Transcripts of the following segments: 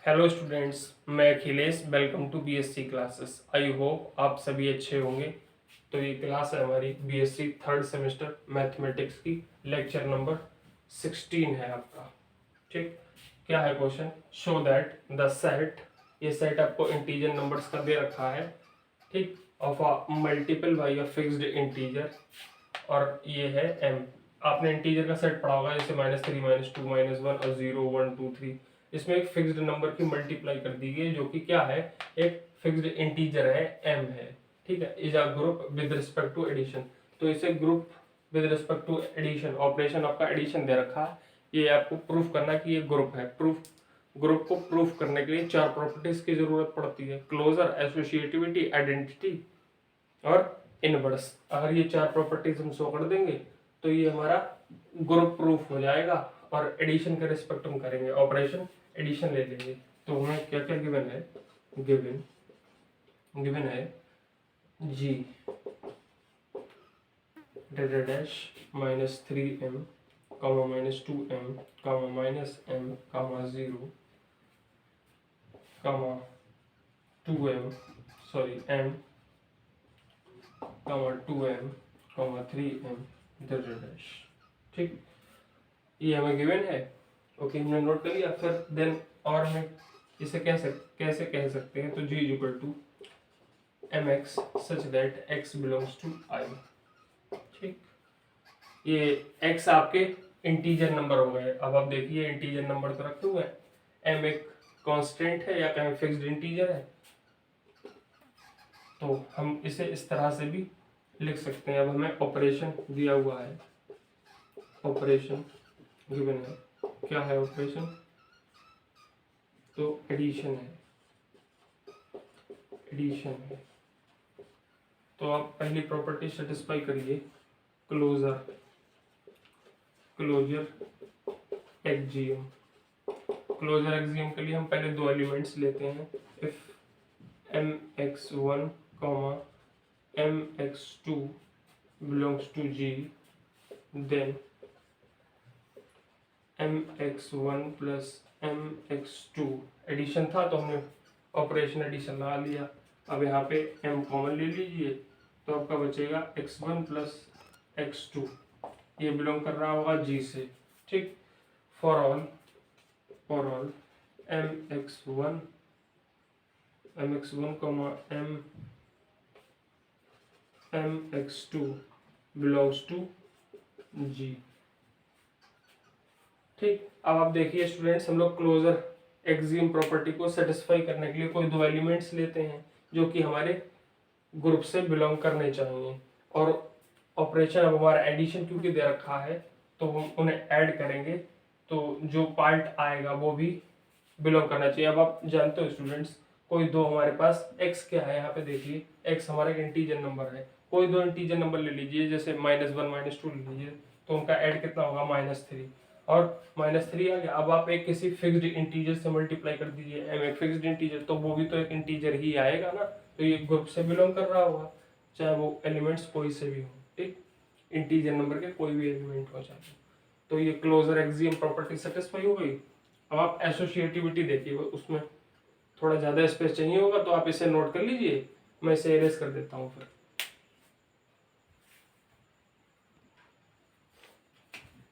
Hello students, मैं Akhilesh. Welcome to BSc classes. I hope आप सभी अच्छे होंगे। तो ये क्लास है हमारी बीएससी थर्ड सेमेस्टर मैथमेटिक्स की, लेक्चर नंबर 16 है आपका। ठीक, क्या है question? Show that the set, ये सेट आपको इंटीजर नंबर्स का दे रखा है, ठीक, of a multiple by a fixed integer, और ये है एम। आपने इंटीजर का सेट पढ़ा होगा, जैसे -3 -2 -1 और 0 1 2 3। इसमें एक फिक्स्ड नंबर की मल्टीप्लाई कर दी गई, जो कि क्या है, एक फिक्स्ड इंटीजर है, एम है। ठीक है, is a group with respect to addition. तो इसे group with respect to addition, operation आपका एडिशन दे रखा है। ये आपको प्रूफ करना कि ये ग्रुप है। ग्रुप को प्रूफ करने के लिए चार प्रॉपर्टीज की जरूरत पड़ती है: क्लोजर, एसोसिएटिविटी, आइडेंटिटी और इनवर्स। अगर ये चार प्रॉपर्टीज हम शो कर देंगे तो ये हमारा ग्रुप प्रूफ हो जाएगा। और एडिशन के रिस्पेक्ट हम करेंगे, ऑपरेशन एडिशन ले लेंगे। तो हमें क्या क्या गिवन है? गिवन गिवन है जी dash -3m, -2m, -m, 0, 2m, sorry m, 2m, 3m, dash. ठीक, ये हमें गिवन है। ओके, हमने नोट कर लिया। फिर देन और हमें इसे कैसे कह सकते हैं? तो g equal to mx such that x belongs to I। ठीक, ये x आपके इंटीजर नंबर हो गए। अब आप देखिए, इंटीजर नंबर तो रखे हुए हैं, m एक कांस्टेंट है या कहें फिक्स्ड इंटीजर है, तो हम इसे इस तरह से भी लिख सकते हैं। अब हमें ऑपरेशन दिया हुआ है, ऑपरेशन गिवन है। क्या है ऑपरेशन? तो एडिशन है, एडिशन है। तो आप पहली प्रॉपर्टी सेटिस्फाई करिए, closure, closure axiom. Closure axiom के लिए हम पहले दो एलिमेंट्स लेते हैं। If mx1, mx2 belongs to G, then mx1 plus mx2, addition था तो हमने ऑपरेशन एडिशन लगा लिया। अब यहाँ पे m कॉमन ले लीजिए, तो आपका बचेगा x1 प्लस x2, ये बिलोंग कर रहा होगा G से। ठीक, for all mx1 mx2 belongs to G। ठीक, अब आप देखिए स्टूडेंट्स, हम लोग क्लोजर एक्सियम प्रॉपर्टी को सेटिस्फाई करने के लिए कोई दो एलिमेंट्स लेते हैं जो कि हमारे ग्रुप से बिलोंग करने चाहिए, और ऑपरेशन अब हमारा एडिशन क्योंकि दे रखा है तो हम उन्हें ऐड करेंगे, तो जो पार्ट आएगा वो भी बिलोंग करना चाहिए। अब आप जानते हो स्टूडेंट्स, कोई दो हमारे पास x क्या है, यहाँ पे देखिए x हमारा इंटीजर नंबर है। कोई दो इंटीजर नंबर ले लीजिए, जैसे -1 -2 ले लीजिए, तो उनका ऐड कितना होगा? -3, और -3 आ गया। अब आप एक किसी फिक्स्ड इंटीजर से मल्टीप्लाई कर दीजिए, m एक फिक्स्ड इंटीजर, तो वो भी तो एक इंटीजर ही आएगा ना, तो ये ग्रुप से बिलोंग कर रहा होगा, चाहे वो एलिमेंट्स कोई से भी हो। ठीक, इंटीजर नंबर के कोई भी एलिमेंट हो जाए। तो ये क्लोजर एक्सियम प्रॉपर्टी सेटिस्फाई हो गई। अब आप एसोसिएटिविटी देखिए, उसमें थोड़ा ज़्यादा स्पेस चाहिए होगा, तो आप इसे नोट कर लीजिए, मैं इसे एरेज कर देता हूँ फिर।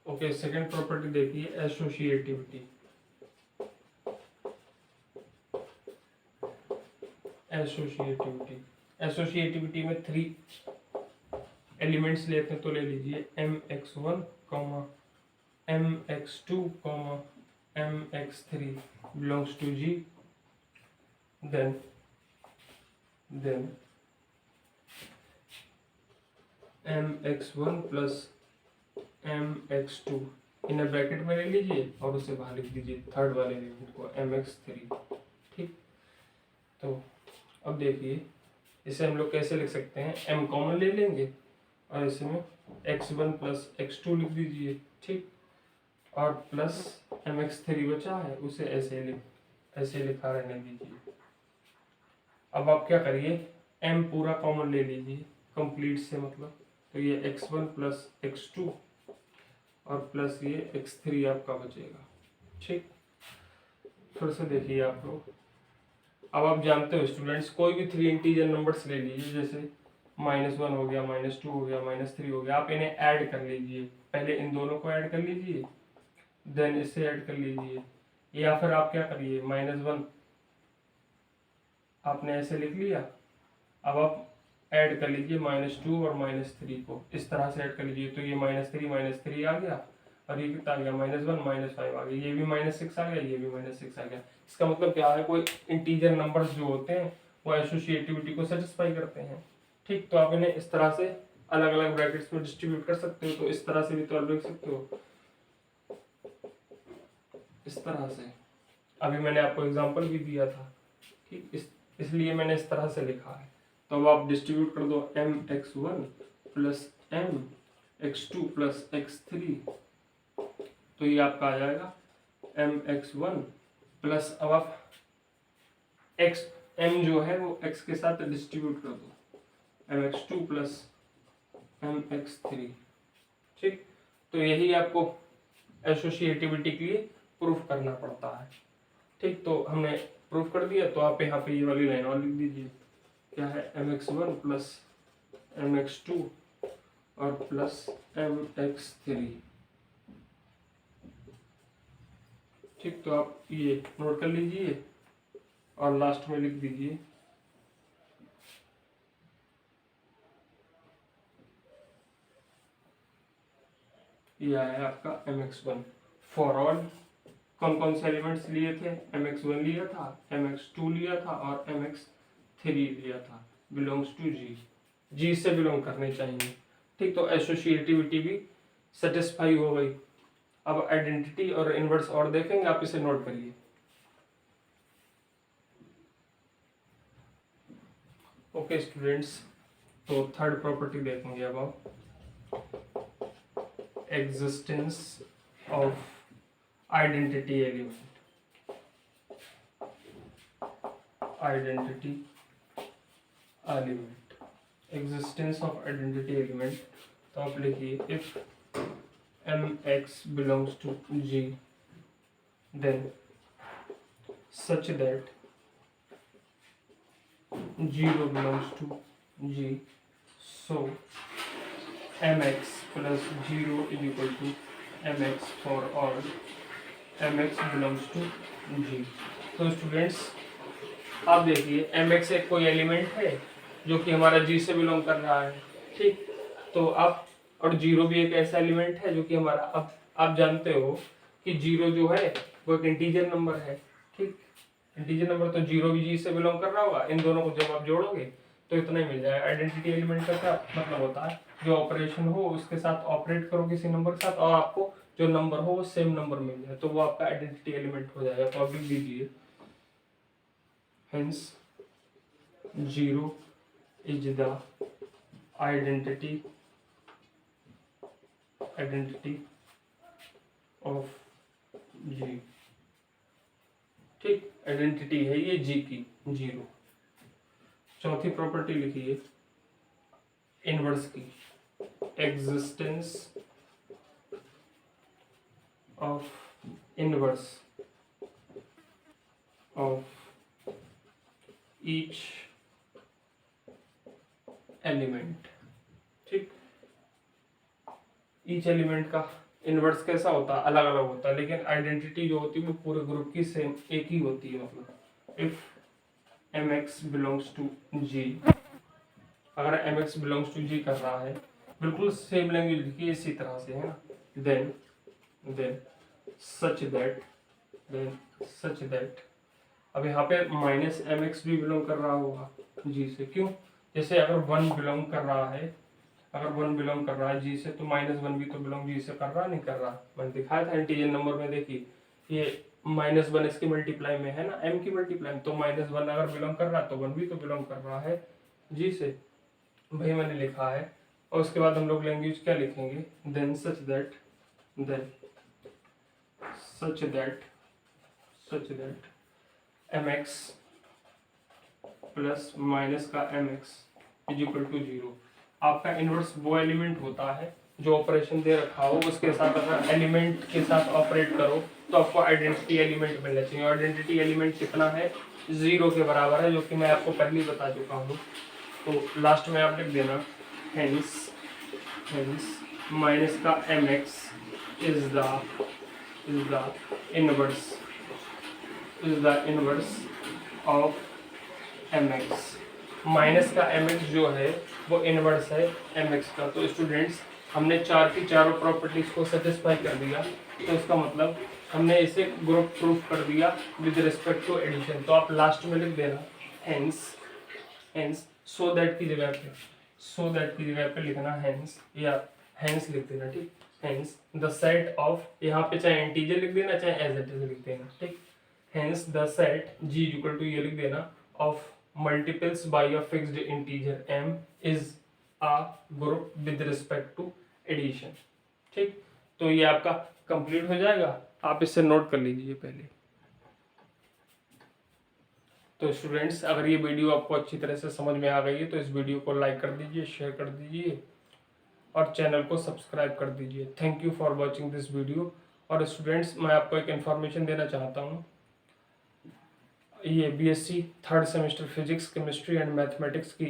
ओके, सेकंड प्रॉपर्टी देखिए, एसोसिएटिविटी। एसोसिएटिविटी में 3 एलिमेंट्स लेते हैं, तो ले लीजिए mx1, mx2, mx3 belongs to G, then mx1 plus mx2 इन्हें ब्रैकेट में ले लीजिए और उसे बाहर लिख दीजिए, थर्ड वाले एलिमेंट को mx3। ठीक, तो अब देखिए इसे हम लोग कैसे लिख सकते हैं? m कॉमन ले लेंगे और इसमें x1 प्लस x2 लिख दीजिए। ठीक, और प्लस mx3 बचा है, उसे ऐसे लिखा रहने दीजिए। अब आप क्या करिए, m पूरा कॉमन ले लीजिए, कंप्लीट से मतलब, तो ये x1 प्लस x2 और प्लस ये x3 आपका बचेगा। ठीक, फिर से देखिए आप लोग, अब आप जानते हो स्टूडेंट्स, कोई भी 3 इंटीजर नंबर्स ले लीजिए, जैसे -1 हो गया, -2 हो गया, -3 हो गया, आप इन्हें ऐड कर लीजिए। पहले इन दोनों को ऐड कर लीजिए, देन इसे ऐड कर लीजिए, या फिर आप क्या करिए, -1 आपने ऐसे लिख लिया, अब आप ऐड कर लीजिए -2 और -3 को, इस तरह से ऐड कर लीजिए, तो ये -3 आ गया, और ये कितना आ गया, -1 -5 आ गया, ये भी -6 आ गया, ये भी -6 आ गया। इसका मतलब क्या है, कोई इंटीजर नंबर्स जो होते हैं वो एसोसिएटिविटी को सेटिस्फाई करते हैं। ठीक, तो आप इन्हें इस तरह से अलग अलग ब्रैकेट्स में डिस्ट्रीब्यूट कर सकते हो, तो इस तरह से भी तो आप लिख सकते हो, इस तरह से। अभी मैंने आपको एग्जांपल भी दिया था, ठीक, इसलिए मैंने इस तरह से लिखा है। तो अब आप डिस्ट्रीब्यूट कर दो, mx1 plus mx2 plus x3, तो ये आपका आ जाएगा mx1 प्लस, अब आप x m जो है वो x के साथ डिस्ट्रीब्यूट कर दो, mx2 प्लस mx3। ठीक, तो यही आपको एसोसिएटिविटी के लिए प्रूफ करना पड़ता है। ठीक, तो हमने प्रूफ कर दिया, तो आप यहाँ पे ये वाली लाइन और लिख दीजिए, क्या है, mx1 प्लस mx2 और प्लस mx3। ठीक, तो आप ये नोट कर लीजिए और लास्ट में लिख दीजिए ये आया आपका mx1 फॉर ऑल। कौन कौन से एलिमेंट्स लिए थे, mx1 लिया था, mx2 लिया था और mx3 लिया था, बिलोंग्स टू जी से बिलोंग करने चाहिए। ठीक, तो एसोसिएटिविटी भी सेटिस्फाई हो गई। अब आइडेंटिटी और इनवर्स और देखेंगे, आप इसे नोट करिए। ओके स्टूडेंट्स, तो थर्ड प्रॉपर्टी देखेंगे अब आप, existence of identity element. Identity element, existence of identity element. तो आप लिखिए, if mx belongs to G, then such that 0 belongs to G, so mx plus 0 is equal to mx for all mx belongs to G। तो students आप देखिए, mx एक कोई element है जो कि हमारा G से बिलोंग कर रहा है। ठीक, तो आप, और 0 भी एक ऐसा एलिमेंट है जो कि हमारा, अब आप जानते हो कि 0 जो है वो एक इंटीजर नंबर है। ठीक, इंटीजर नंबर, तो 0 भी G से बिलोंग कर रहा होगा। इन दोनों को जब आप जोड़ोगे तो इतना ही मिल जाएगा। आइडेंटिटी एलिमेंट का क्या मतलब होता है, जो ऑपरेशन हो उसके साथ ऑपरेट करो किसी नंबर के साथ, और आपको जो नंबर हो वो सेम नंबर मिल जाए, तो वो आपका आइडेंटिटी एलिमेंट हो जाएगा। तो आप लिख दीजिए, hence 0 is the identity of G। ठीक, आइडेंटिटी है ये G की, 0। चौथी प्रॉपर्टी लिखिए, इनवर्स की, existence of inverse of each element. ठीक, ईच एलिमेंट का इनवर्स कैसा होता है, अलग अलग होता है, लेकिन आइडेंटिटी जो होती है वो पूरे ग्रुप की सेम एक ही होती है। मतलब if mx belongs to G, अगर mx बिलोंग्स टू G कर रहा है, बिल्कुल सेम लैंग्वेज लिखिए इसी तरह से, है ना, देन सच दैट, अब यहाँ पे -mx भी बिलोंग कर रहा होगा G से। क्यों, जैसे अगर 1 बिलोंग कर रहा है, अगर 1 बिलोंग कर रहा है G से, तो -1 भी तो बिलोंग G से कर रहा, नहीं कर रहा। मैंने दिखाया था इंटीजर नंबर में, देखिए ये -1 इसकी मल्टीप्लाई में है ना, m की मल्टीप्लाई में, तो -1 अगर बिलोंग कर रहा है तो 1 भी तो बिलोंग कर रहा है G से, भाई मैंने लिखा है। और उसके बाद हम लोग लैंग्वेज क्या लिखेंगे, then such that mx plus minus का mx इज इक्वल टू 0। आपका इनवर्स वो एलिमेंट होता है जो ऑपरेशन दे रखा हो उसके साथ अगर एलिमेंट के साथ ऑपरेट करो तो आपको आइडेंटिटी एलिमेंट मिलना चाहिए। आइडेंटिटी एलिमेंट कितना है, 0 के बराबर है, जो कि मैं आपको पहले ही बता चुका हूँ। तो लास्ट में आप लिख देना हेंस माइनस का mx is the inverse of mx। Minus का mx जो है वो इनवर्स है mx का। तो स्टूडेंट्स हमने चार की चारों प्रॉपर्टीज को सेटिस्फाई कर दिया, तो इसका मतलब हमने इसे ग्रुप प्रूफ कर दिया विद रिस्पेक्ट टू एडिशन। तो आप लास्ट में लिख देना हेंस सो दैट की जगह पे लिखना हेंस, या हेंस लिख देना, ठीक। हेंस द सेट ऑफ, यहाँ पे चाहे इंटीजर लिख देना चाहे एज इट इज लिख देना, ठीक। Hence the set g equal to ये लिख देना of multiples by a fixed integer m is a group with respect to addition, ठीक। तो ये आपका कंप्लीट हो जाएगा, आप इसे नोट कर लीजिए पहले। तो स्टूडेंट्स अगर ये वीडियो आपको अच्छी तरह से समझ में आ गई है तो इस वीडियो को लाइक कर दीजिए, शेयर कर दीजिए और चैनल को सब्सक्राइब कर दीजिए। Thank you for watching this video. और स्टूडेंट्स मैं आपको एक इन्फॉर्मेशन देना चाहता हूँ, ये BSc third semester physics, chemistry and mathematics की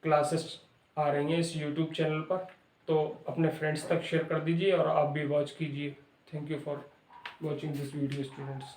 क्लासेस आ रही हैं इस यूट्यूब चैनल पर, तो अपने फ्रेंड्स तक शेयर कर दीजिए और आप भी वॉच कीजिए। Thank you for watching this video students.